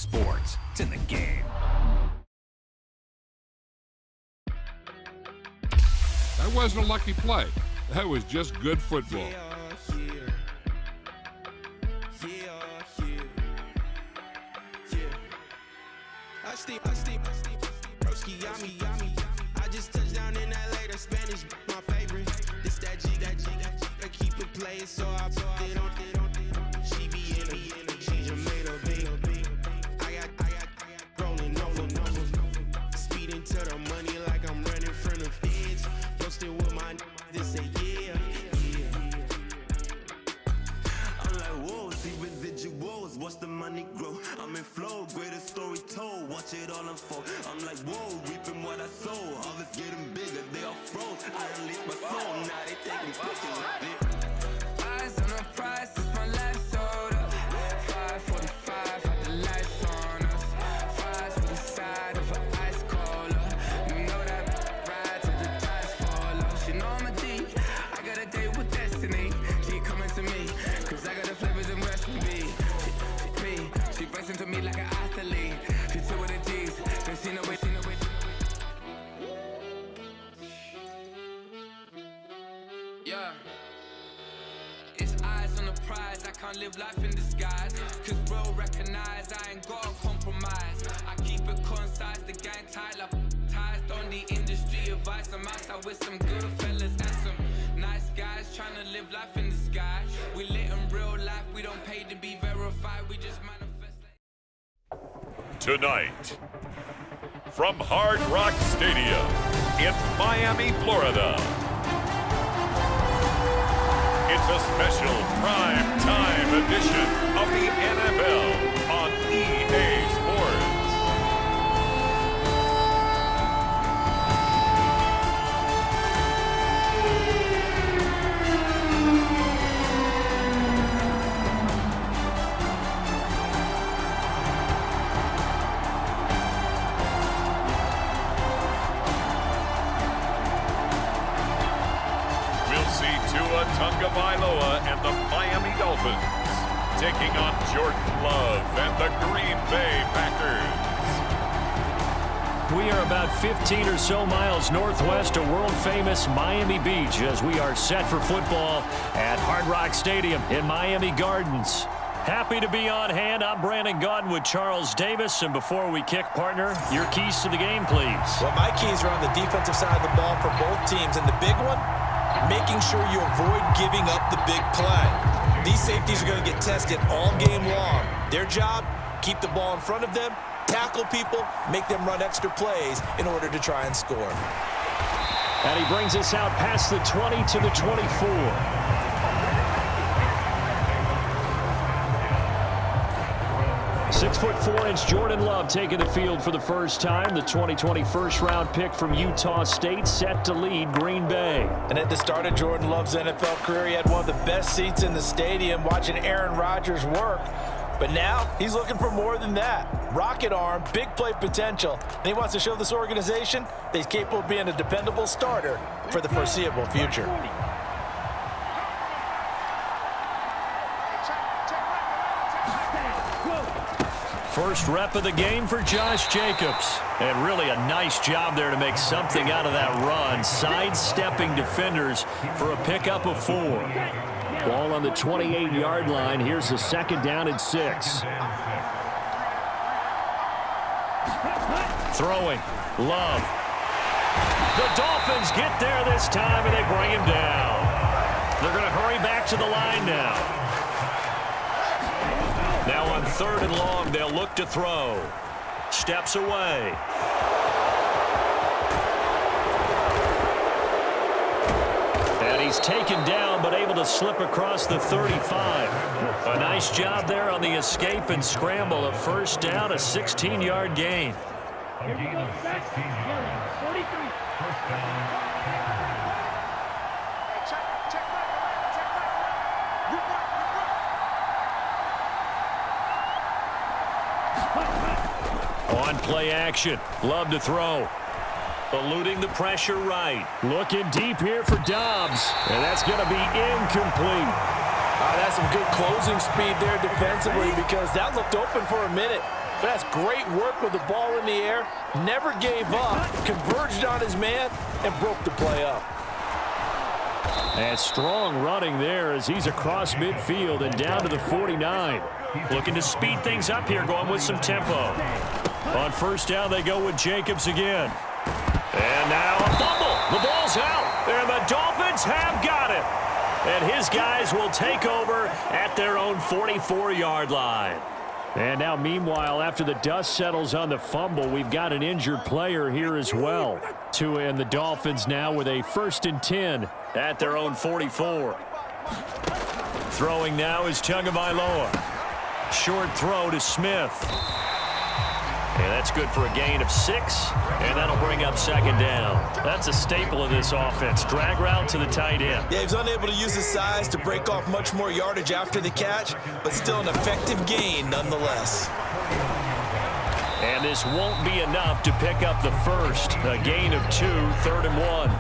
sports. It's in the game. That wasn't a lucky play. That was just good football. I just touched down in LA, the Spanish, my favorite. This that G, I keep it playing, so I put it on. She be in a, she just made a big. I got rolling over. Speeding to the money like I'm running from the feds. Posted with my this a yeah. I'm like, whoa, see residuals, watch the money grow. I'm in flow, greatest story told, watch it all unfold. I'm like, whoa, reaping what I sow. Harvest getting bigger, they all froze. I unleashed my soul, now they taking pictures of it. Eyes on the prize, it's my last soda. 5:45, had the lights on us. Fries with the side of an ice cola. You know that ride till the tires fall off. She know I'm a D, I got a date with destiny. She coming to me, cause I got the flavors and recipe. She racing to me like an athlete. She two with the G's, then she know it. Yeah. It's eyes on the prize, I can't live life in disguise. Cause bro recognize I ain't gotta compromise. I keep it concise, the gang tight like ties on the industry advice. I'm outside with some good fellas and some nice guys trying to live life in disguise. We lit in real life, we don't pay to be verified, we just manifest. Tonight, from Hard Rock Stadium in Miami, Florida, it's a special prime time edition of the NFL on EA Sports. Tagovailoa and the Miami Dolphins taking on Jordan Love and the Green Bay Packers. We are about 15 or so miles northwest of world-famous Miami Beach as we are set for football at Hard Rock Stadium in Miami Gardens. Happy to be on hand. I'm Brandon Gaudin with Charles Davis. And before we kick, partner, your keys to the game, please. Well, my keys are on the defensive side of the ball for both teams. And the big one, making sure you avoid giving up the big play. These safeties are going to get tested all game long. Their job, keep the ball in front of them, tackle people, make them run extra plays in order to try and score. And he brings us out past the 20 to the 24. 6'4" Jordan Love taking the field for the first time. The 2020 first-round pick from Utah State set to lead Green Bay. And at the start of Jordan Love's NFL career, he had one of the best seats in the stadium watching Aaron Rodgers work. But now he's looking for more than that. Rocket arm, big play potential. And he wants to show this organization that he's capable of being a dependable starter for the foreseeable future. First rep of the game for Josh Jacobs. And really a nice job there to make something out of that run. Sidestepping defenders for a pickup of 4. Ball on the 28-yard line. Here's a second down and 6. Throwing. Love. The Dolphins get there this time, and they bring him down. They're going to hurry back to the line now. Now on 3rd and long, they'll look to throw. Steps away. And he's taken down, but able to slip across the 35. A nice job there on the escape and scramble. A first down, a 16-yard gain. On play action. Love to throw. Eluding the pressure right. Looking deep here for Dobbs. And that's going to be incomplete. That's some good closing speed there defensively because that looked open for a minute. But that's great work with the ball in the air. Never gave up, converged on his man, and broke the play up. And strong running there as he's across midfield and down to the 49. Looking to speed things up here, going with some tempo. On first down, they go with Jacobs again. And now a fumble. The ball's out, and the Dolphins have got it. And his guys will take over at their own 44-yard line. And now, meanwhile, after the dust settles on the fumble, we've got an injured player here as well. Tua and the Dolphins now with a 1st and 10 at their own 44. Throwing now is Tagovailoa. Short throw to Smith. And that's good for a gain of 6, and that'll bring up 2nd down. That's a staple of this offense. Drag route to the tight end. Yeah, he was unable to use his size to break off much more yardage after the catch, but still an effective gain nonetheless. And this won't be enough to pick up the first. A gain of 2, 3rd and 1.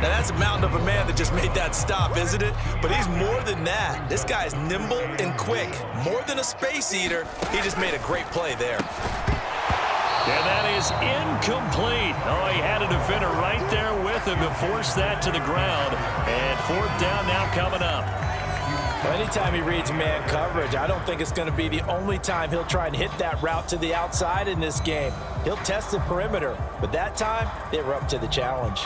Now, that's a mountain of a man that just made that stop, isn't it? But he's more than that. This guy's nimble and quick. More than a space eater, he just made a great play there. And that is incomplete. Oh, he had a defender right there with him to force that to the ground. And 4th down now coming up. Well, anytime he reads man coverage, I don't think it's going to be the only time he'll try and hit that route to the outside in this game. He'll test the perimeter, but that time, they were up to the challenge.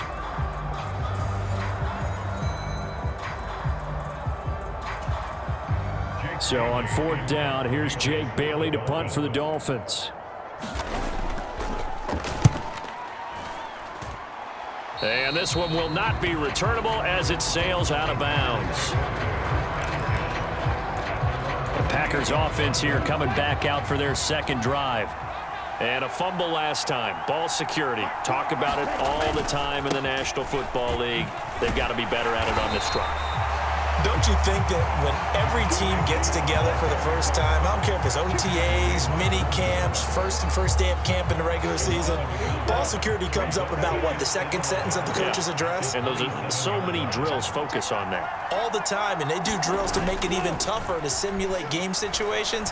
So on 4th down, here's Jake Bailey to punt for the Dolphins. And this one will not be returnable as it sails out of bounds. The Packers offense here coming back out for their 2nd drive. And a fumble last time. Ball security. Talk about it all the time in the National Football League. They've got to be better at it on this drive. Don't you think that when every team gets together for the first time, I don't care if it's OTAs, mini camps, first day of camp in the regular season, ball security comes up about, what, the 2nd sentence of the coach's address? And those are so many drills focus on that. All the time, and they do drills to make it even tougher to simulate game situations.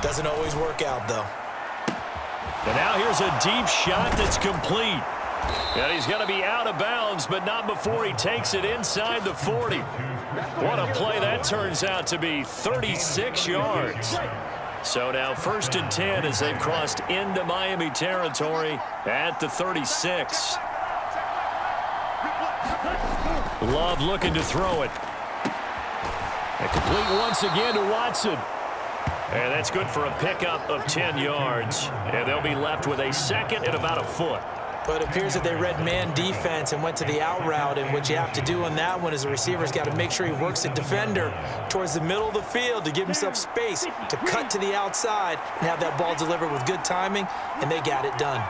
Doesn't always work out, though. And now here's a deep shot that's complete. And he's going to be out of bounds, but not before he takes it inside the 40. What a play that turns out to be, 36 yards. So now 1st and 10 as they've crossed into Miami territory at the 36. Love looking to throw it. And complete once again to Watson. And that's good for a pickup of 10 yards. And they'll be left with a 2nd and about a foot. But it appears that they read man defense and went to the out route, and what you have to do on that one is the receiver's got to make sure he works the defender towards the middle of the field to give himself space to cut to the outside and have that ball delivered with good timing, and they got it done.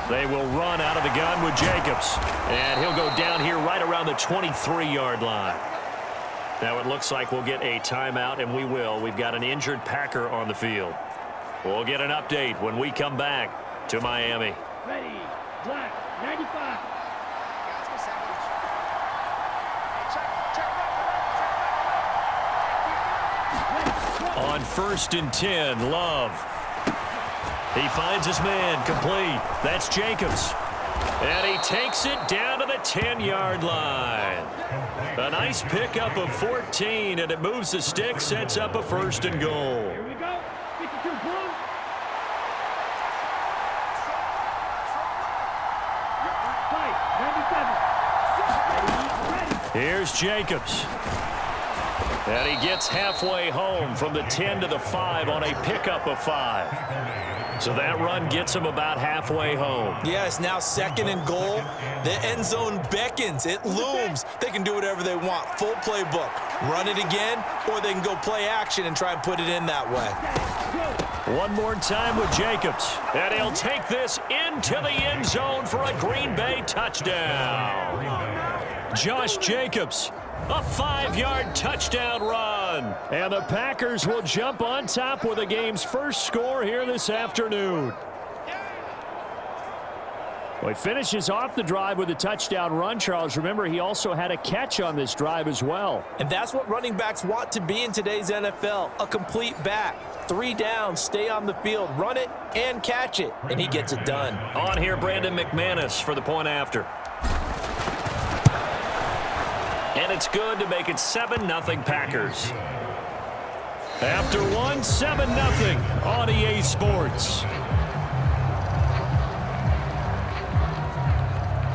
They will run out of the gun with Jacobs, and he'll go down here right around the 23-yard line. Now it looks like we'll get a timeout, and we will. We've got an injured Packer on the field. We'll get an update when we come back to Miami. Ready, black, 95. On 1st and 10, Love. He finds his man, complete. That's Jacobs. And he takes it down to the 10-yard line. A nice pickup of 14, and it moves the stick, sets up a 1st and goal. Here we go. 52 blue. Here's Jacobs. And he gets halfway home from the 10 to the 5 on a pickup of 5. So that run gets him about halfway home. Yeah, it's now 2nd and goal. The end zone beckons. It looms. They can do whatever they want. Full playbook. Run it again, or they can go play action and try and put it in that way. One more time with Jacobs. And he'll take this into the end zone for a Green Bay touchdown. Josh Jacobs, a 5-yard touchdown run. And the Packers will jump on top with the game's first score here this afternoon. Well, he finishes off the drive with a touchdown run, Charles. Remember, he also had a catch on this drive as well. And that's what running backs want to be in today's NFL, a complete back. 3 downs, stay on the field, run it, and catch it. And he gets it done. On here, Brandon McManus for the point after. And it's good to make it 7-0 Packers. After one, 7-0 on EA Sports.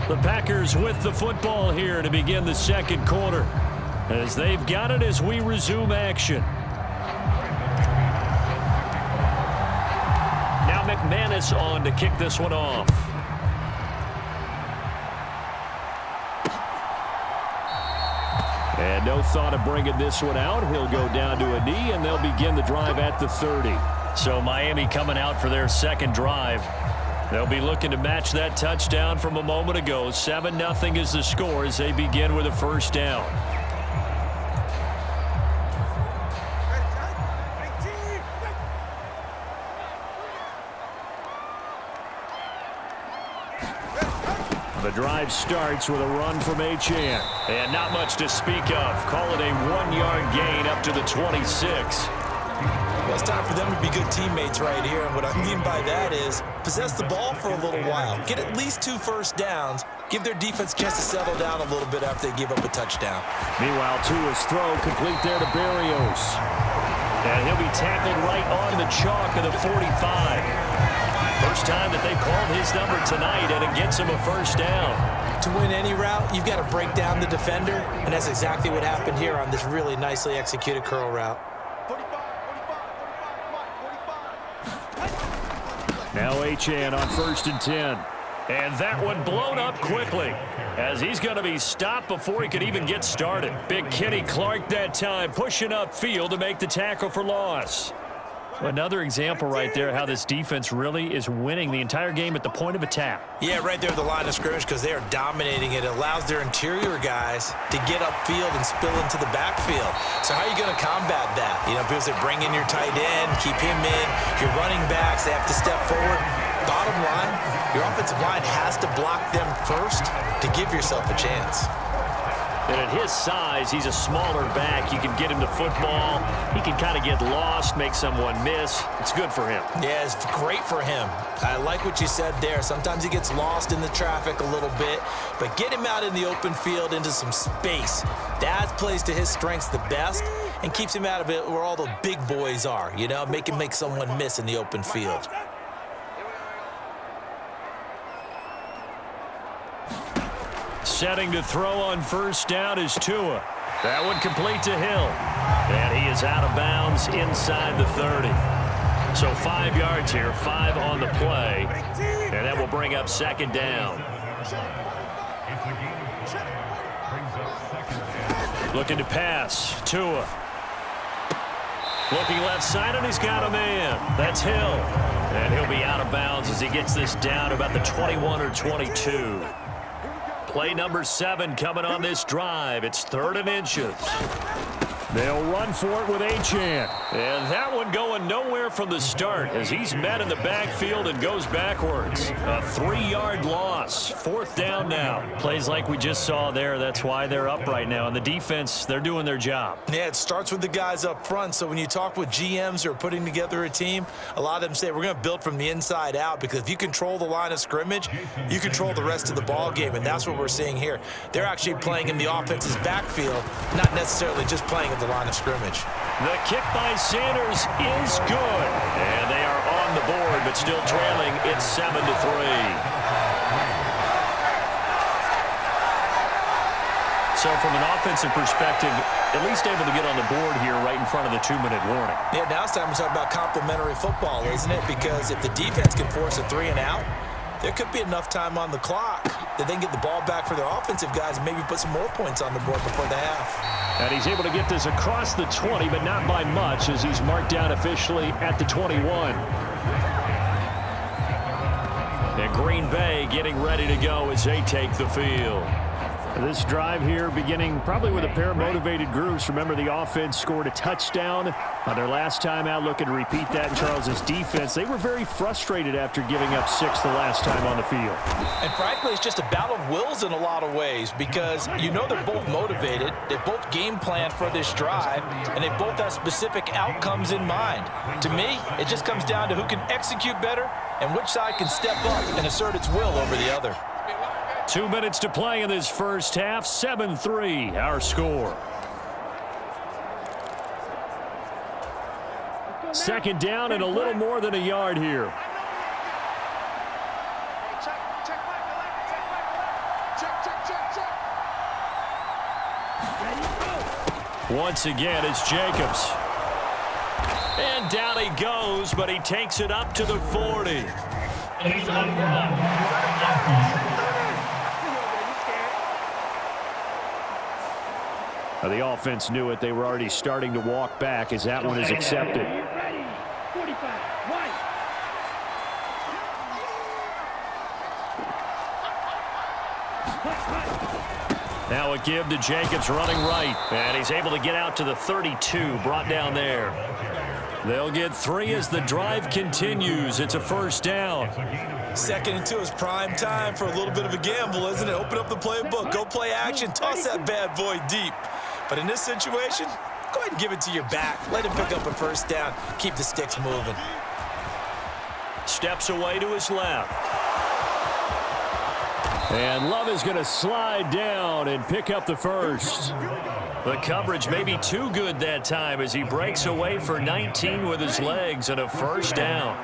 The Packers with the football here to begin the second quarter, as they've got it as we resume action. Now McManus on to kick this one off. And no thought of bringing this one out. He'll go down to a knee, and they'll begin the drive at the 30. So Miami coming out for their second drive. They'll be looking to match that touchdown from a moment ago. 7-0 is the score as they begin with a first down. The drive starts with a run from Achane. And not much to speak of. Call it a 1-yard gain up to the 26. Well, it's time for them to be good teammates right here. And what I mean by that is possess the ball for a little while. Get at least 2 first downs. Give their defense a chance to settle down a little bit after they give up a touchdown. Meanwhile, Tua's throw complete there to Berrios. And he'll be tackled right on the chalk of the 45. First time that they called his number tonight, and it gets him a first down. To win any route, you've got to break down the defender, and that's exactly what happened here on this really nicely executed curl route. Now Achane on 1st and 10. And that one blown up quickly, as he's going to be stopped before he could even get started. Big Kenny Clark that time pushing upfield to make the tackle for loss. Another example right there how this defense really is winning the entire game at the point of attack. Yeah, right there at the line of scrimmage, because they are dominating it. It allows their interior guys to get upfield and spill into the backfield. So how are you going to combat that? You know, because they bring in your tight end, keep him in, your running backs, they have to step forward. Bottom line, your offensive line has to block them first to give yourself a chance. And at his size, he's a smaller back. You can get him to football. He can kind of get lost, make someone miss. It's good for him. Yeah, it's great for him. I like what you said there. Sometimes he gets lost in the traffic a little bit, but get him out in the open field into some space. That plays to his strengths the best and keeps him out of it where all the big boys are, you know, make him make someone miss in the open field. Setting to throw on first down is Tua. That one complete to Hill. And he is out of bounds inside the 30. So 5 yards here, 5 on the play. And that will bring up second down. Looking to pass. Tua. Looking left side, and he's got a man. That's Hill. And he'll be out of bounds as he gets this down about the 21 or 22. Play number 7 coming on this drive. It's 3rd and inches. They'll run for it with Achane. And that one going nowhere from the start as he's met in the backfield and goes backwards. A 3-yard loss. 4th down now. Plays like we just saw there. That's why they're up right now. And the defense, they're doing their job. Yeah, it starts with the guys up front. So when you talk with GMs who are putting together a team, a lot of them say we're going to build from the inside out, because if you control the line of scrimmage, you control the rest of the ball game. And that's what we're seeing here. They're actually playing in the offense's backfield, not necessarily just playing at the line of scrimmage. The kick by Sanders is good. And they are on the board, but still trailing. It's 7-3. So from an offensive perspective, at least able to get on the board here right in front of the 2-minute warning. Yeah, now it's time to talk about complementary football, isn't it? Because if the defense can force a 3 and out, there could be enough time on the clock that they can get the ball back for their offensive guys and maybe put some more points on the board before the half. And he's able to get this across the 20, but not by much, as he's marked down officially at the 21. And Green Bay getting ready to go as they take the field. This drive here beginning probably with a pair of motivated groups. Remember, the offense scored a touchdown on their last time out, looking to repeat that in Charles's defense. They were very frustrated after giving up 6 the last time on the field. And frankly, it's just a battle of wills in a lot of ways because you know they're both motivated, they both game plan for this drive, and they both have specific outcomes in mind. To me, it just comes down to who can execute better and which side can step up and assert its will over the other. 2 minutes to play in this first half. 7-3 our score. Second down and a little more than a yard here. Once again, it's Jacobs. And down he goes, but he takes it up to the 40. The offense knew it. They were already starting to walk back as that one is accepted. Now a give to Jacobs running right. And he's able to get out to the 32, brought down there. They'll get 3 as the drive continues. It's a first down. 2nd and 2 is prime time for a little bit of a gamble, isn't it? Open up the playbook, go play action, toss that bad boy deep. But in this situation, go ahead and give it to your back. Let him pick up a first down. Keep the sticks moving. Steps away to his left. And Love is going to slide down and pick up the first. The coverage may be too good that time as he breaks away for 19 with his legs and a first down.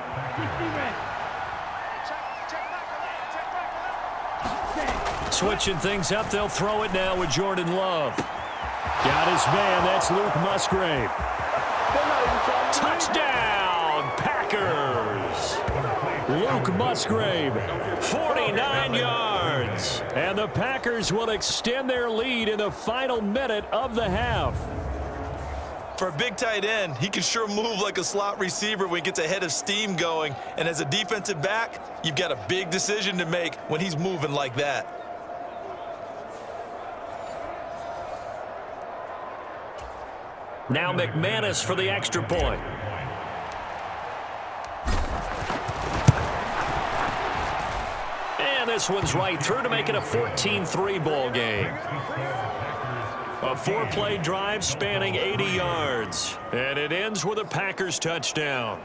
Switching things up, they'll throw it now with Jordan Love. Got his man, that's Luke Musgrave. Touchdown, Packers! Luke Musgrave, 49 yards. And the Packers will extend their lead in the final minute of the half. For a big tight end, he can sure move like a slot receiver when he gets a head of steam going. And as a defensive back, you've got a big decision to make when he's moving like that. Now McManus for the extra point. And this one's right through to make it a 14-3 ball game. A 4-play drive spanning 80 yards. And it ends with a Packers touchdown.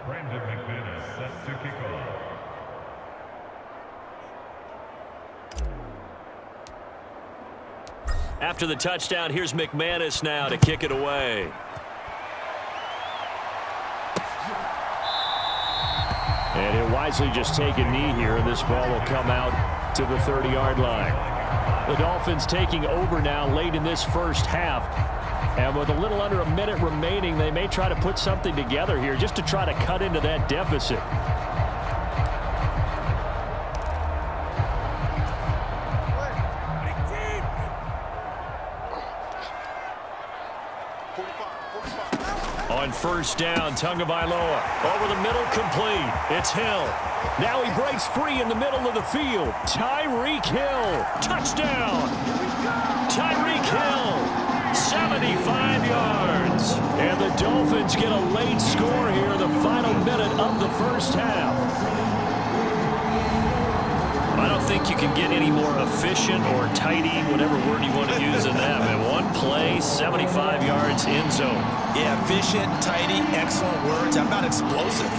Brandon McManus set to kick off. After the touchdown, here's McManus now to kick it away. And he'll wisely just take a knee here, and this ball will come out to the 30-yard line. The Dolphins taking over now late in this first half. And with a little under a minute remaining, they may try to put something together here just to try to cut into that deficit. On first down, Tagovailoa over the middle, complete. It's Hill. Now he breaks free in the middle of the field. Tyreek Hill, touchdown. Tyreek Hill, 75 yards. And the Dolphins get a late score here in the final minute of the first half. I don't think you can get any more efficient or tidy, whatever word you want to use in that. Man, one play, 75 yards, end zone. Yeah, efficient, tidy, excellent words. How about explosive?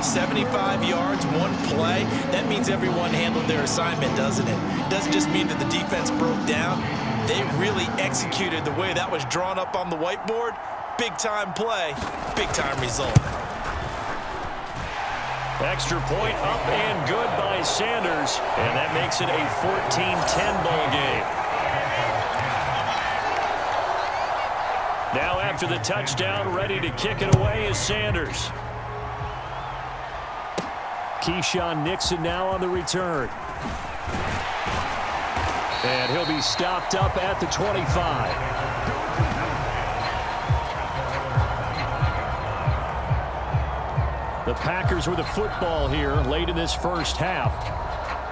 75 yards, one play. That means everyone handled their assignment, doesn't it? It doesn't just mean that the defense broke down. They really executed the way that was drawn up on the whiteboard. Big-time play, big-time result. Extra point up and good by Sanders, and that makes it a 14-10 ball game. Now after the touchdown, ready to kick it away is Sanders. Keyshawn Nixon now on the return. And he'll be stopped up at the 25. The Packers with the football here late in this first half.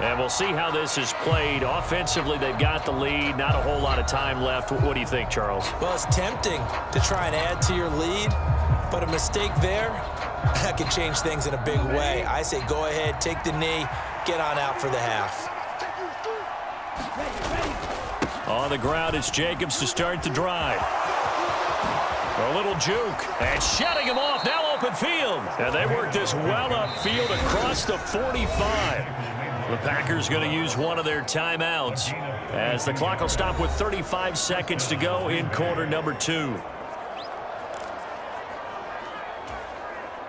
And we'll see how this is played. Offensively, they've got the lead. Not a whole lot of time left. What do you think, Charles? Well, it's tempting to try and add to your lead, but a mistake there, that could change things in a big way. I say go ahead, take the knee, get on out for the half. On the ground, it's Jacobs to start the drive. A little juke, and shutting him off, now open field. And they work this well upfield across the 45. The Packers going to use one of their timeouts as the clock will stop with 35 seconds to go in quarter number 2.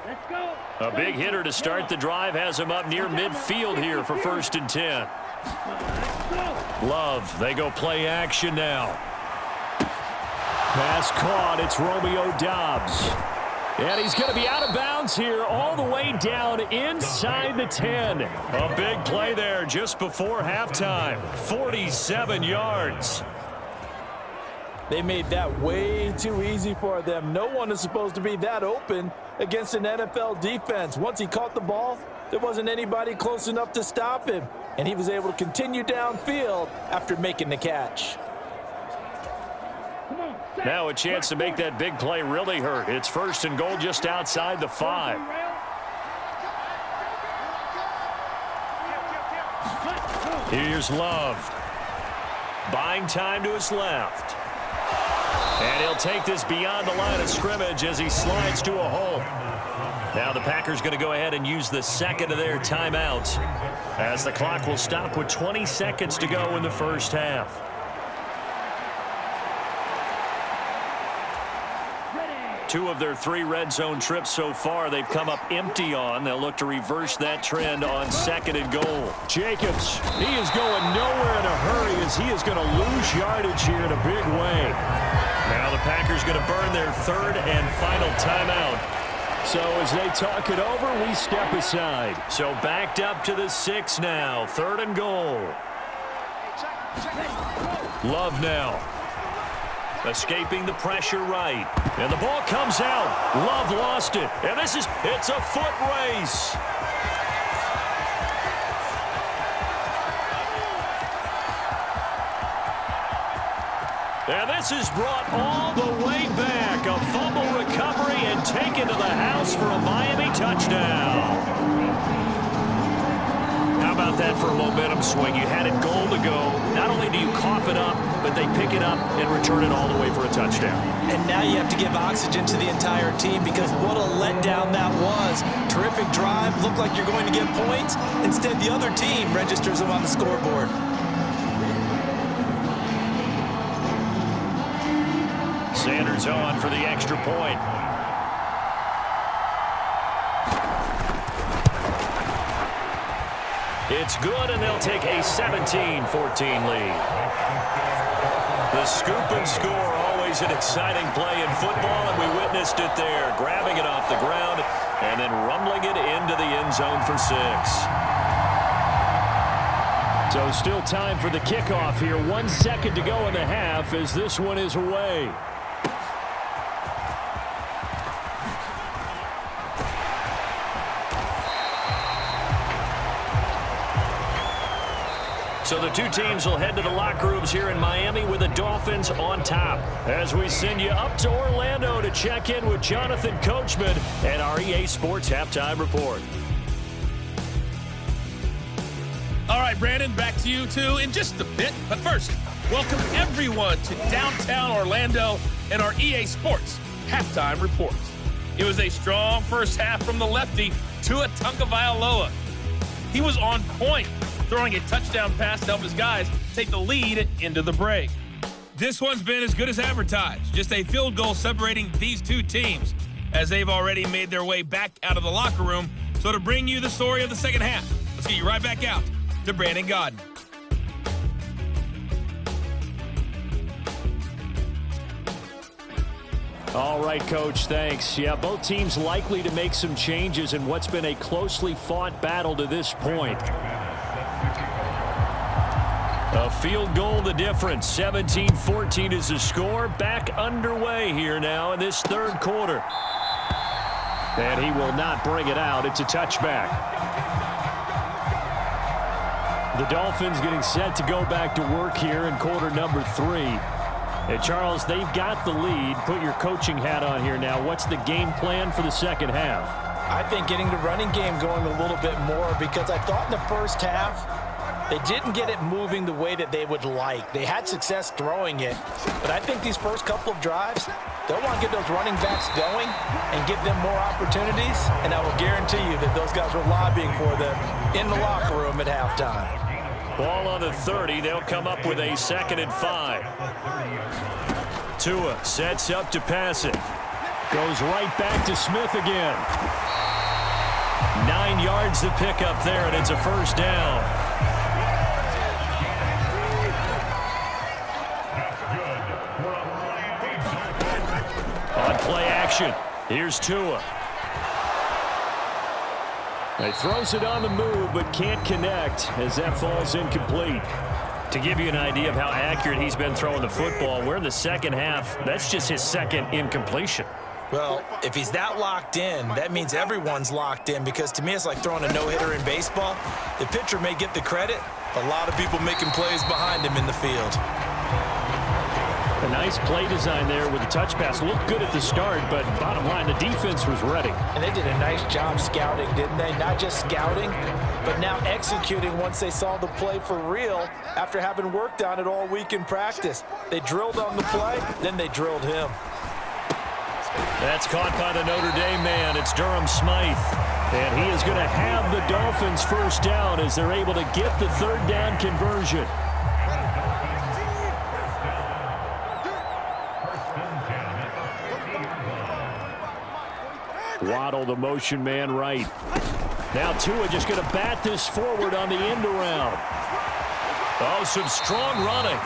Let's go. A big hitter to start the drive has him up near midfield here for 1st and 10. Love, they go play action now. Pass caught, it's Romeo Doubs. And he's going to be out of bounds here all the way down inside the 10. A big play there just before halftime. 47 yards. They made that way too easy for them. No one is supposed to be that open against an NFL defense. Once he caught the ball, there wasn't anybody close enough to stop him. And he was able to continue downfield after making the catch. Now a chance to make that big play really hurt. It's 1st and goal just outside the 5. Here's Love. Buying time to his left. And he'll take this beyond the line of scrimmage as he slides to a hole. Now the Packers going to go ahead and use the second of their timeouts as the clock will stop with 20 seconds to go in the first half. Two of their 3 red zone trips so far they've come up empty on. They'll look to reverse that trend on 2nd and goal. Jacobs, he is going nowhere in a hurry as he is going to lose yardage here in a big way. Now the Packers going to burn their 3rd and final timeout. So as they talk it over, we step aside. So backed up to the 6 now. 3rd and goal. Love now. Escaping the pressure right. And the ball comes out. Love lost it. And it's a foot race. And this is brought all the way back. A fumble recovery and taken to the house for a Miami touchdown. How about that for a momentum swing? You had it goal to go. Not only do you cough it up, but they pick it up and return it all the way for a touchdown. And now you have to give oxygen to the entire team because what a letdown that was. Terrific drive. Looked like you're going to get points. Instead, the other team registers them on the scoreboard. Sanders on for the extra point. It's good, and they'll take a 17-14 lead. The scoop and score, always an exciting play in football, and we witnessed it there, grabbing it off the ground and then rumbling it into the end zone for 6. So still time for the kickoff here. 1 second to go in the half as this one is away. So the two teams will head to the locker rooms here in Miami with the Dolphins on top. As we send you up to Orlando to check in with Jonathan Coachman and our EA Sports Halftime Report. All right, Brandon, back to you two in just a bit. But first, welcome everyone to downtown Orlando and our EA Sports Halftime Report. It was a strong first half from the lefty, Tua Tagovailoa. He was on point, throwing a touchdown pass to help his guys take the lead into the break. This one's been as good as advertised. Just a field goal separating these two teams as they've already made their way back out of the locker room. So to bring you the story of the second half, let's get you right back out to Brandon Godden. All right, Coach, thanks. Yeah, both teams likely to make some changes in what's been a closely fought battle to this point. A field goal the difference. 17-14 is the score. Back underway here now in this third quarter. And he will not bring it out. It's a touchback. The Dolphins getting set to go back to work here in quarter number 3. And Charles, they've got the lead. Put your coaching hat on here now. What's the game plan for the second half? I think getting the running game going a little bit more, because I thought in the first half they didn't get it moving the way that they would like. They had success throwing it, but I think these first couple of drives, they'll want to get those running backs going and give them more opportunities, and I will guarantee you that those guys were lobbying for them in the locker room at halftime. Ball on the 30. They'll come up with a 2nd and 5. Tua sets up to pass it. Goes right back to Smith again. 9 yards to pick up there, and it's a first down. On play action, here's Tua. He throws it on the move, but can't connect as that falls incomplete. To give you an idea of how accurate he's been throwing the football, we're in the second half. That's just his 2nd incompletion. Well, if he's that locked in, that means everyone's locked in, because to me it's like throwing a no-hitter in baseball. The pitcher may get the credit, a lot of people making plays behind him in the field. A nice play design there with the touch pass. Looked good at the start, but bottom line, the defense was ready. And they did a nice job scouting, didn't they? Not just scouting, but now executing once they saw the play for real after having worked on it all week in practice. They drilled on the play, then they drilled him. That's caught by the Notre Dame man. It's Durham Smythe. And he is going to have the Dolphins first down as they're able to get the 3rd down conversion. Waddle, the motion man, right. Now Tua just going to bat this forward on the end around. Oh, some strong running.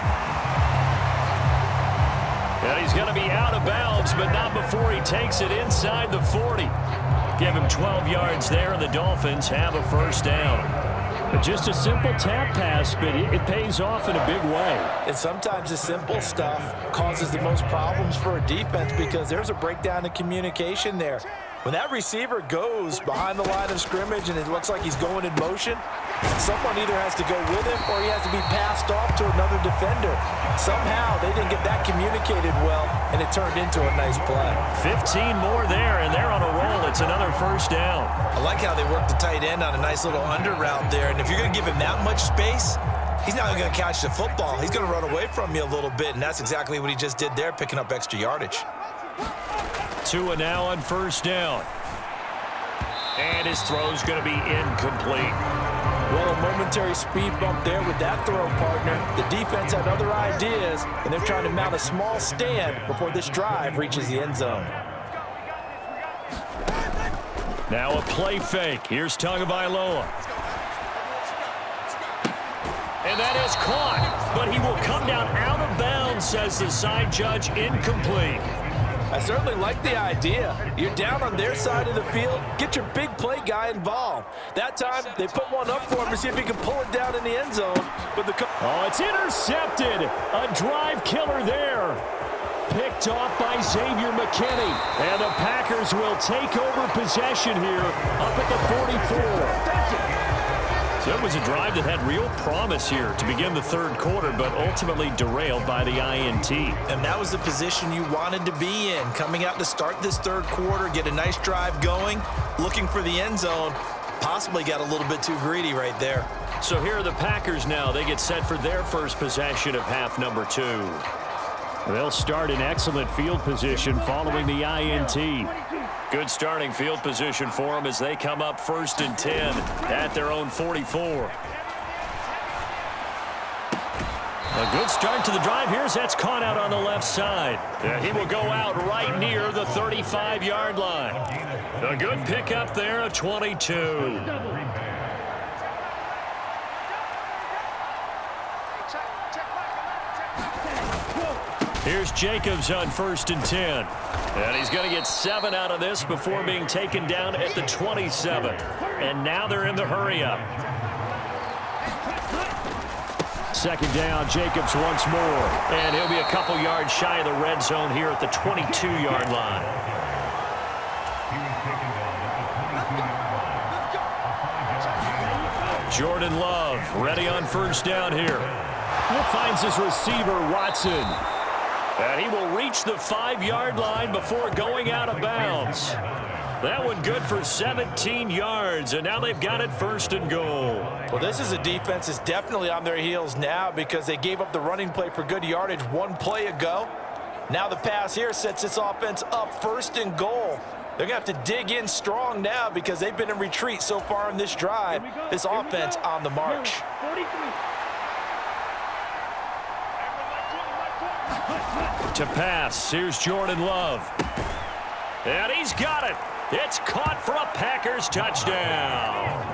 And he's going to be out of bounds, but not before he takes it inside the 40. Give him 12 yards there, and the Dolphins have a first down. Just a simple tap pass, but it pays off in a big way. And sometimes the simple stuff causes the most problems for a defense, because there's a breakdown in communication there. When that receiver goes behind the line of scrimmage and it looks like he's going in motion, someone either has to go with him or he has to be passed off to another defender. Somehow they didn't get that communicated well, and it turned into a nice play. 15 more there, and they're on a roll. It's another first down. I like how they worked the tight end on a nice little under route there, and if you're going to give him that much space, he's not going to catch the football. He's going to run away from you a little bit, and that's exactly what he just did there, picking up extra yardage. Tua now on first down. And his throw's going to be incomplete. Well, a momentary speed bump there with that throw, partner. The defense had other ideas, and they're trying to mount a small stand before this drive reaches the end zone. Now a play fake. Here's Tagovailoa. And that is caught, but he will come down out of bounds, says the side judge. Incomplete. I certainly like the idea. You're down on their side of the field. Get your big play guy involved. That time, they put one up for him to see if he can pull it down in the end zone. But it's intercepted. A drive killer there. Picked off by Xavier McKinney. And the Packers will take over possession here up at the 44. So it was a drive that had real promise here to begin the third quarter, but ultimately derailed by the INT. And that was the position you wanted to be in, coming out to start this third quarter, get a nice drive going, looking for the end zone. Possibly got a little bit too greedy right there. So here are the Packers now. They get set for their first possession of half number 2. They'll start in excellent field position following the INT. Good starting field position for them as they come up 1st and 10 at their own 44. A good start to the drive. Here's that's caught out on the left side. And he will go out right near the 35-yard line. A good pickup there, a 22. Here's Jacobs on 1st and 10. And he's going to get 7 out of this before being taken down at the 27. And now they're in the hurry-up. 2nd down, Jacobs once more. And he'll be a couple yards shy of the red zone here at the 22-yard line. Jordan Love ready on first down here. He finds his receiver, Watson. And he will reach the 5-yard line before going out of bounds. That one good for 17 yards, and now they've got it first and goal. Well, this is a defense that's definitely on their heels now because they gave up the running play for good yardage one play ago. Now the pass here sets this offense up first and goal. They're going to have to dig in strong now because they've been in retreat so far in this drive. This offense on the march. To pass, here's Jordan Love. And he's got it. It's caught for a Packers touchdown.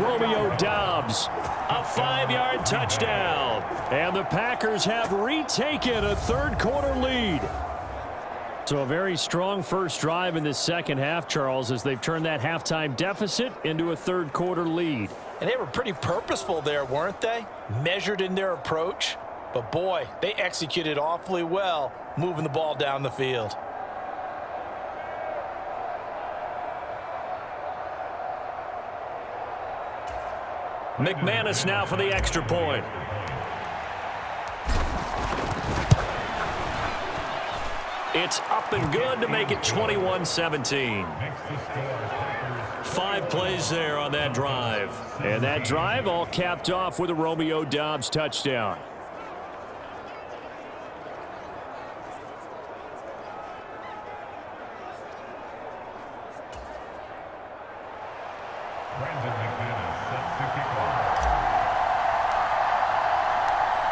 Romeo Doubs, a 5-yard touchdown. And the Packers have retaken a third-quarter lead. So a very strong first drive in this second half, Charles, as they've turned that halftime deficit into a third-quarter lead. And they were pretty purposeful there, weren't they? Measured in their approach. But, boy, they executed awfully well moving the ball down the field. McManus now for the extra point. It's up and good to make it 21-17. 5 plays there on that drive. And that drive all capped off with a Romeo Doubs touchdown.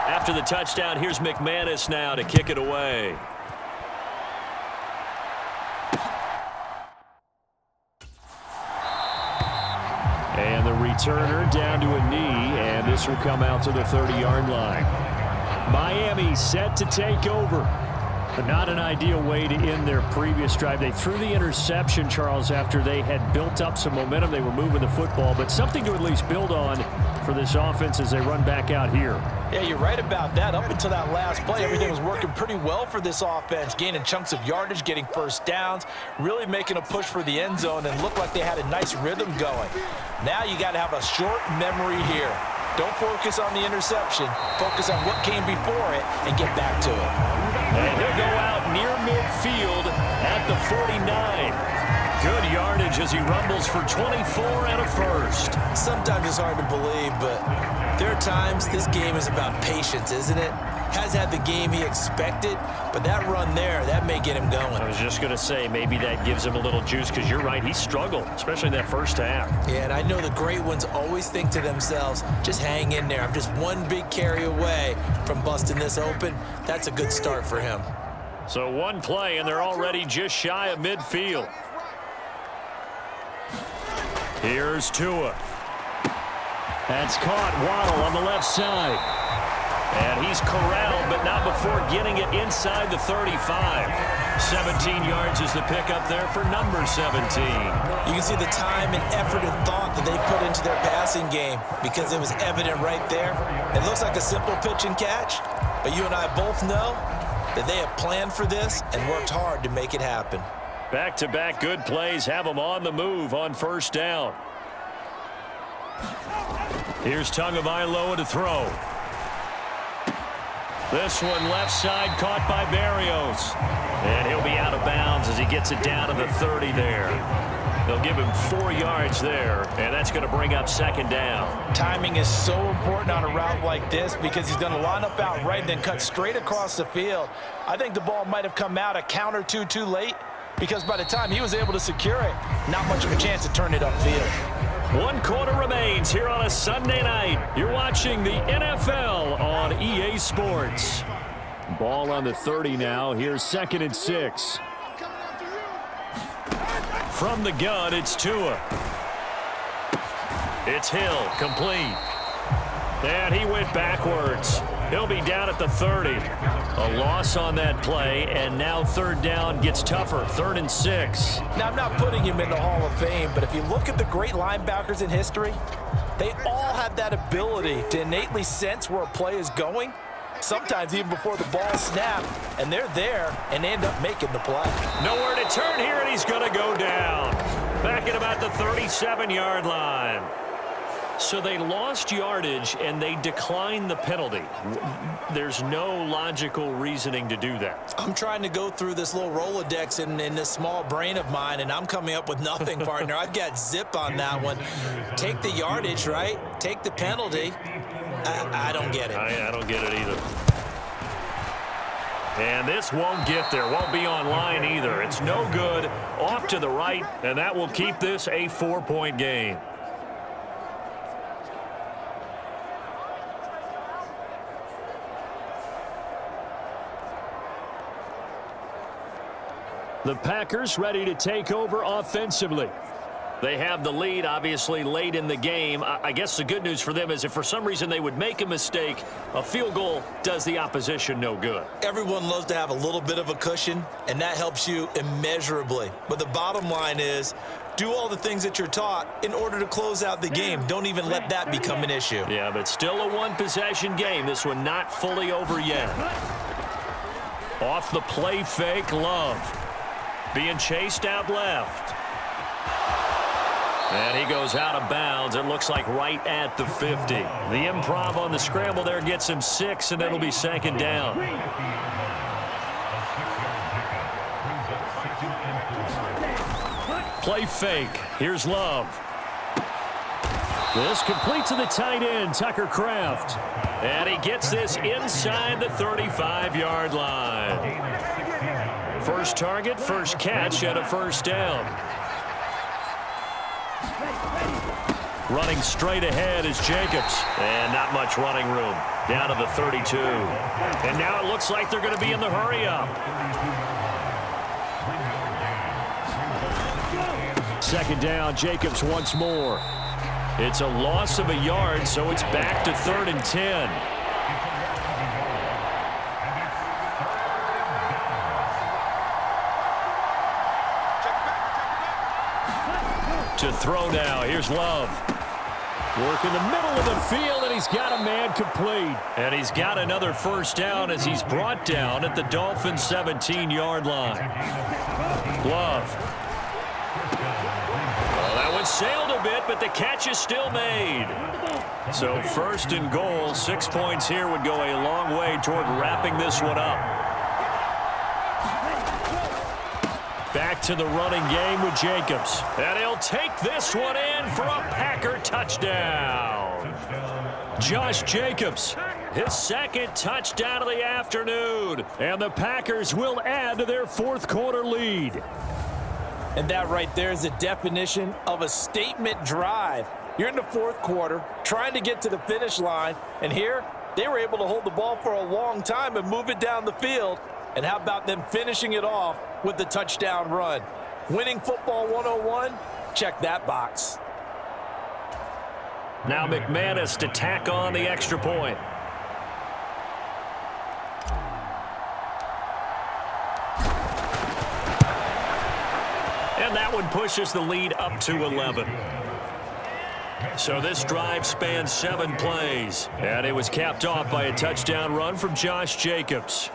After the touchdown, here's McManus now to kick it away. And the returner down to a knee, and this will come out to the 30-yard line. Miami set to take over. But not an ideal way to end their previous drive. They threw the interception, Charles, after they had built up some momentum. They were moving the football, but something to at least build on for this offense as they run back out here. Yeah, you're right about that. Up until that last play, everything was working pretty well for this offense, gaining chunks of yardage, getting first downs, really making a push for the end zone, and looked like they had a nice rhythm going. Now you got to have a short memory here. Don't focus on the interception. Focus on what came before it and get back to it. And he'll go out near midfield at the 49. Good yardage as he rumbles for 24 and a first. Sometimes it's hard to believe, but there are times this game is about patience, isn't it? Has had the game he expected, but that run there, that may get him going. I was just going to say, maybe that gives him a little juice, because you're right, he struggled, especially in that first half. Yeah, and I know the great ones always think to themselves, just hang in there. I'm just one big carry away from busting this open. That's a good start for him. So one play, and they're already just shy of midfield. Here's Tua. That's caught. Waddle on the left side. And he's corralled, but not before getting it inside the 35. 17 yards is the pickup there for number 17. You can see the time and effort and thought that they put into their passing game because it was evident right there. It looks like a simple pitch and catch, but you and I both know that they have planned for this and worked hard to make it happen. Back-to-back good plays have them on the move on first down. Here's Tagovailoa to throw. This one left side caught by Berrios. And he'll be out of bounds as he gets it down to the 30 there. They'll give him 4 yards there, and that's going to bring up second down. Timing is so important on a route like this because he's going to line up out right and then cut straight across the field. I think the ball might have come out a count or two too late because by the time he was able to secure it, not much of a chance to turn it upfield. 1 quarter remains here on a Sunday night. You're watching the NFL on EA Sports. Ball on the 30 now. Here's 2nd and 6. From the gun, it's Tua. It's Hill, complete. And he went backwards. He'll be down at the 30. A loss on that play, and now third down gets tougher. 3rd and 6. Now, I'm not putting him in the Hall of Fame, but if you look at the great linebackers in history, they all have that ability to innately sense where a play is going, sometimes even before the ball snapped, and they're there and end up making the play. Nowhere to turn here, and he's going to go down. Back at about the 37-yard line. So they lost yardage and they declined the penalty. There's no logical reasoning to do that. I'm trying to go through this little Rolodex in this small brain of mine, and I'm coming up with nothing, partner. I've got zip on that one. Take the yardage, right? Take the penalty. I don't get it. I don't get it either. And this won't get there. Won't be online either. It's no good. Off to the right, and that will keep this a 4-point game. The Packers ready to take over offensively. They have the lead, obviously, late in the game. I guess the good news for them is if for some reason they would make a mistake, a field goal does the opposition no good. Everyone loves to have a little bit of a cushion, and that helps you immeasurably. But the bottom line is, do all the things that you're taught in order to close out the game. Don't even let that become an issue. Yeah, but still a one-possession game. This one not fully over yet. Off the play fake, Love. Being chased out left. And he goes out of bounds. It looks like right at the 50. The improv on the scramble there gets him 6, and it'll be second down. Play fake. Here's Love. This complete to the tight end, Tucker Kraft. And he gets this inside the 35-yard line. First target, first catch, and a first down. Running straight ahead is Jacobs. And not much running room. Down to the 32. And now it looks like they're going to be in the hurry-up. Second down, Jacobs once more. It's a loss of a yard, so it's back to 3rd and 10. To throw now. Here's Love. Work in the middle of the field, and he's got a man complete. And he's got another first down as he's brought down at the Dolphins' 17-yard line. Love. Well, that one sailed a bit, but the catch is still made. So 1st and goal, 6 points here would go a long way toward wrapping this one up. Back to the running game with Jacobs. And he'll take this one in for a Packer touchdown. Josh Jacobs, his second touchdown of the afternoon. And the Packers will add to their 4th quarter lead. And that right there is the definition of a statement drive. You're in the 4th quarter, trying to get to the finish line. And here, they were able to hold the ball for a long time and move it down the field. And how about them finishing it off with the touchdown run? Winning football 101, check that box. Now McManus to tack on the extra point. And that one pushes the lead up to 11. So this drive spans 7 plays. And it was capped off by a touchdown run from Josh Jacobs.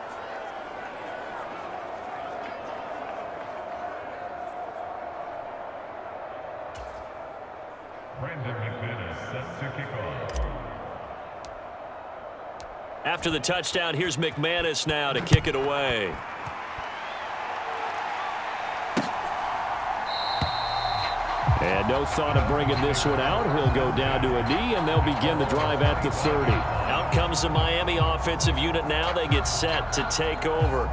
After the touchdown, here's McManus now to kick it away. And no thought of bringing this one out. He'll go down to a knee, and they'll begin the drive at the 30. Out comes the Miami offensive unit now. They get set to take over.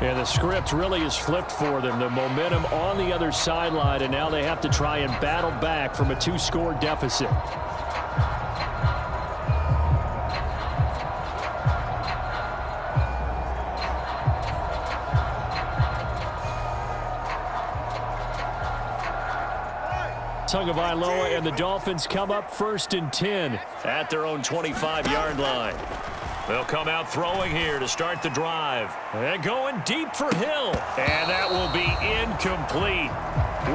And the script really is flipped for them. The momentum on the other sideline, and now they have to try and battle back from a 2-score deficit. Tagovailoa and the Dolphins come up 1st and 10 at their own 25-yard line. They'll come out throwing here to start the drive. And going deep for Hill. And that will be incomplete.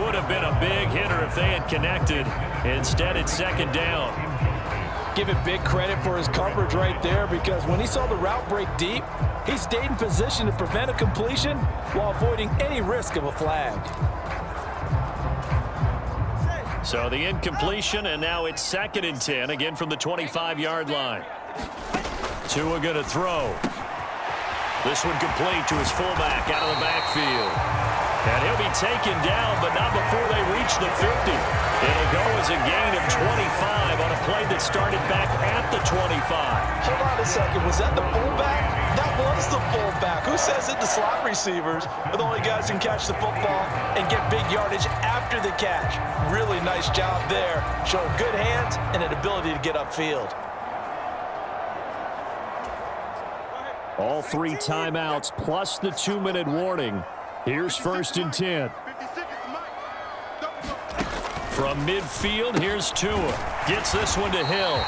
Would have been a big hitter if they had connected. Instead, it's 2nd down. Give it big credit for his coverage right there, because when he saw the route break deep, he stayed in position to prevent a completion while avoiding any risk of a flag. So the incompletion, and now it's 2nd and 10, again from the 25-yard line. Tua going to throw. This one complete to his fullback out of the backfield. And he'll be taken down, but not before they reach the 50. It'll go as a gain of 25 on a play that started back at the 25. Hold on a second. Was that the fullback? That was the fullback. Who says it? The slot receivers are the only guys who can catch the football and get big yardage after the catch. Really nice job there. Showing good hands and an ability to get upfield. All 3 timeouts plus the 2-minute warning. Here's 1st and 10. From midfield, here's Tua. Gets this one to Hill.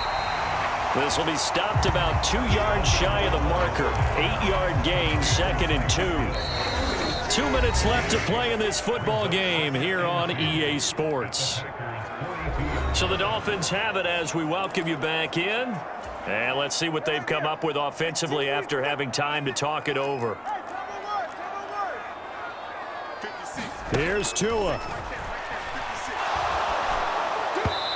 This will be stopped about 2 yards shy of the marker. 8-yard gain, 2nd and 2. 2 minutes left to play in this football game here on EA Sports. So the Dolphins have it as we welcome you back in. And let's see what they've come up with offensively after having time to talk it over. Here's Tua.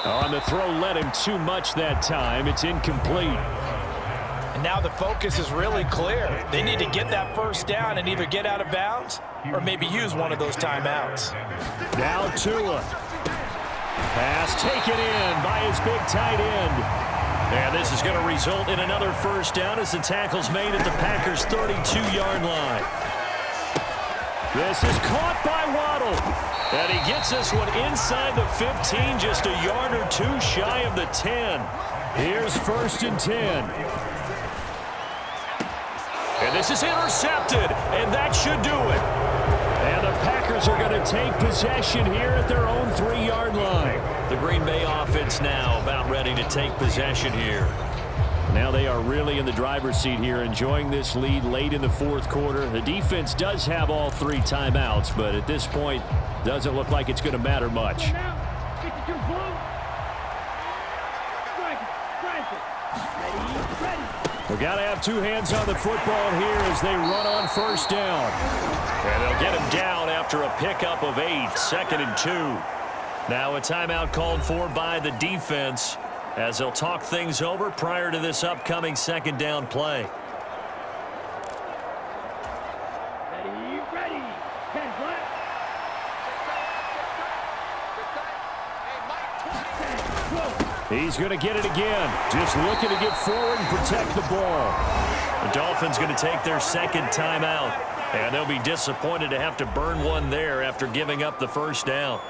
On the throw, led him too much that time. It's incomplete. And now the focus is really clear. They need to get that 1st down and either get out of bounds or maybe use one of those timeouts. Now Tua. Pass taken in by his big tight end. And this is going to result in another 1st down as the tackle's made at the Packers' 32-yard line. This is caught by Waddle. And he gets this one inside the 15, just a yard or 2 shy of the 10. Here's 1st and 10. And this is intercepted, and that should do it. And the Packers are going to take possession here at their own 3-yard line. The Green Bay offense now about ready to take possession here. Now they are really in the driver's seat here, enjoying this lead late in the 4th quarter. The defense does have all 3 timeouts, but at this point, doesn't look like it's going to matter much. We've got to have 2 hands on the football here as they run on 1st down. And they'll get him down after a pickup of 8, 2nd and 2. Now a timeout called for by the defense as they'll talk things over prior to this upcoming 2nd down play. Ready. 10 flat. He's going to get it again. Just looking to get forward and protect the ball. The Dolphins going to take their 2nd timeout. And they'll be disappointed to have to burn one there after giving up the 1st down.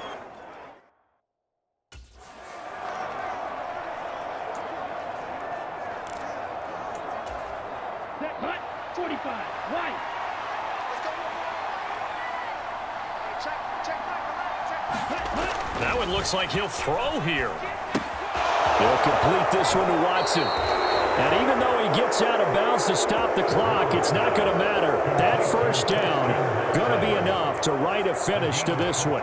Set, hut, 45, wide. That one looks like he'll throw here. He'll complete this one to Watson. And even though he gets out of bounds to stop the clock, it's not going to matter. That 1st down going to be enough to write a finish to this one.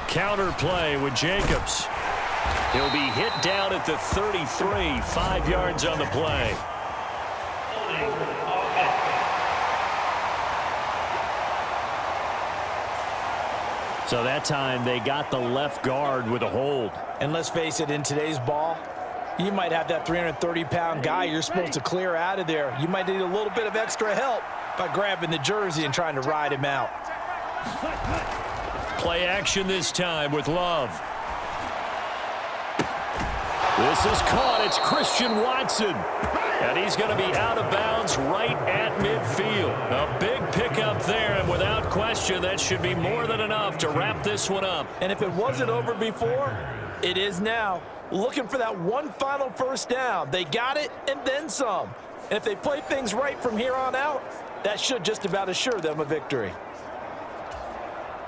Counter play with Jacobs. He'll be hit down at the 33, 5 yards on the play. So that time they got the left guard with a hold. And let's face it, in today's ball, you might have that 330-pound guy you're supposed to clear out of there. You might need a little bit of extra help by grabbing the jersey and trying to ride him out. Play action this time with Love. This is caught. It's Christian Watson. And he's going to be out of bounds right at midfield. A big pickup there, and without question, that should be more than enough to wrap this one up. And if it wasn't over before, it is now. Looking for that one final 1st down. They got it and then some. And if they play things right from here on out, that should just about assure them a victory.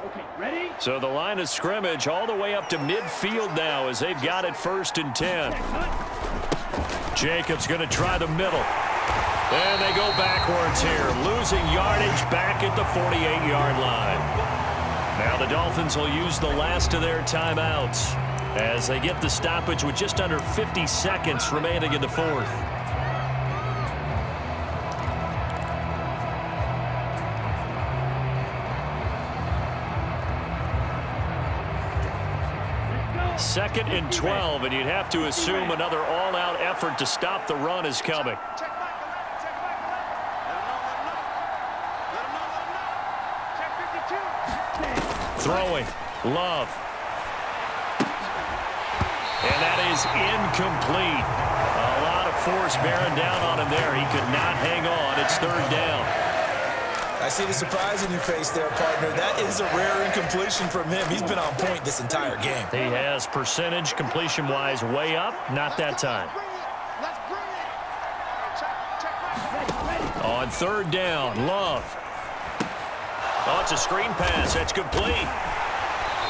Okay, ready? So the line of scrimmage all the way up to midfield now as they've got it 1st and 10. Jacobs going to try the middle. And they go backwards here, losing yardage back at the 48-yard line. Now the Dolphins will use the last of their timeouts. as they get the stoppage with just under 50 seconds remaining in the fourth. Second and 12, and you'd have to assume another all-out effort to stop the run is coming. Throwing. Love. And that is incomplete. A lot of force bearing down on him there. He could not hang on. It's third down. I see the surprise in your face there, partner. That is a rare incompletion from him. He's been on point this entire game. He has percentage completion-wise way up. Not that time. On third down, Love. Oh, it's a screen pass. That's complete.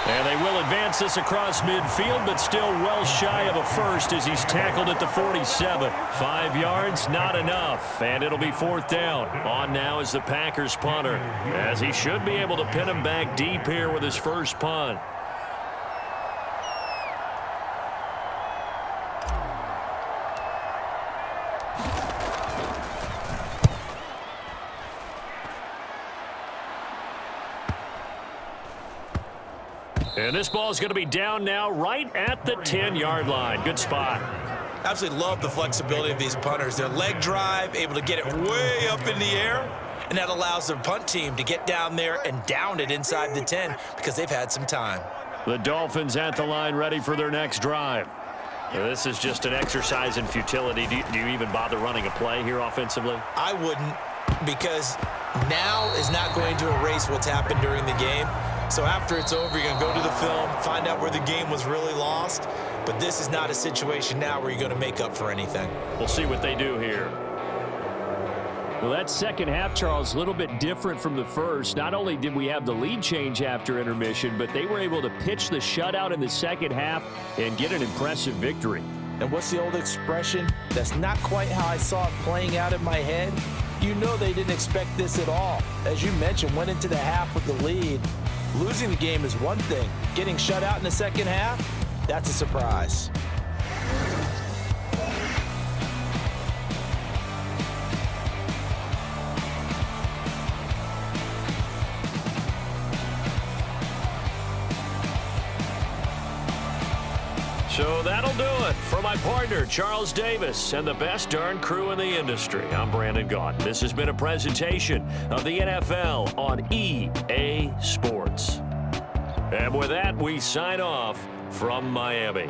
And they will advance this across midfield, but still well shy of a first as he's tackled at the 47. 5 yards, not enough, and it'll be fourth down. On now is the Packers punter, as he should be able to pin him back deep here with his first punt. And this ball is going to be down now right at the 10-yard line. Good spot. Absolutely love the flexibility of these punters. Their leg drive, able to get it way up in the air, and that allows their punt team to get down there and down it inside the 10 because they've had some time. The Dolphins at the line ready for their next drive. This is just an exercise in futility. Do you even bother running a play here offensively? I wouldn't, because now is not going to erase what's happened during the game. So after it's over, you're going to go to the film, find out where the game was really lost. But this is not a situation now where you're going to make up for anything. We'll see what they do here. Well, that second half, Charles, a little bit different from the first. Not only did we have the lead change after intermission, but they were able to pitch the shutout in the second half and get an impressive victory. And what's the old expression? That's not quite how I saw it playing out in my head. You know they didn't expect this at all. As you mentioned, went into the half with the lead. Losing the game is one thing. Getting shut out in the second half, that's a surprise. So that'll do it for my partner, Charles Davis, and the best darn crew in the industry. I'm Brandon Gaudin. This has been a presentation of the NFL on EA Sports. And with that, we sign off from Miami.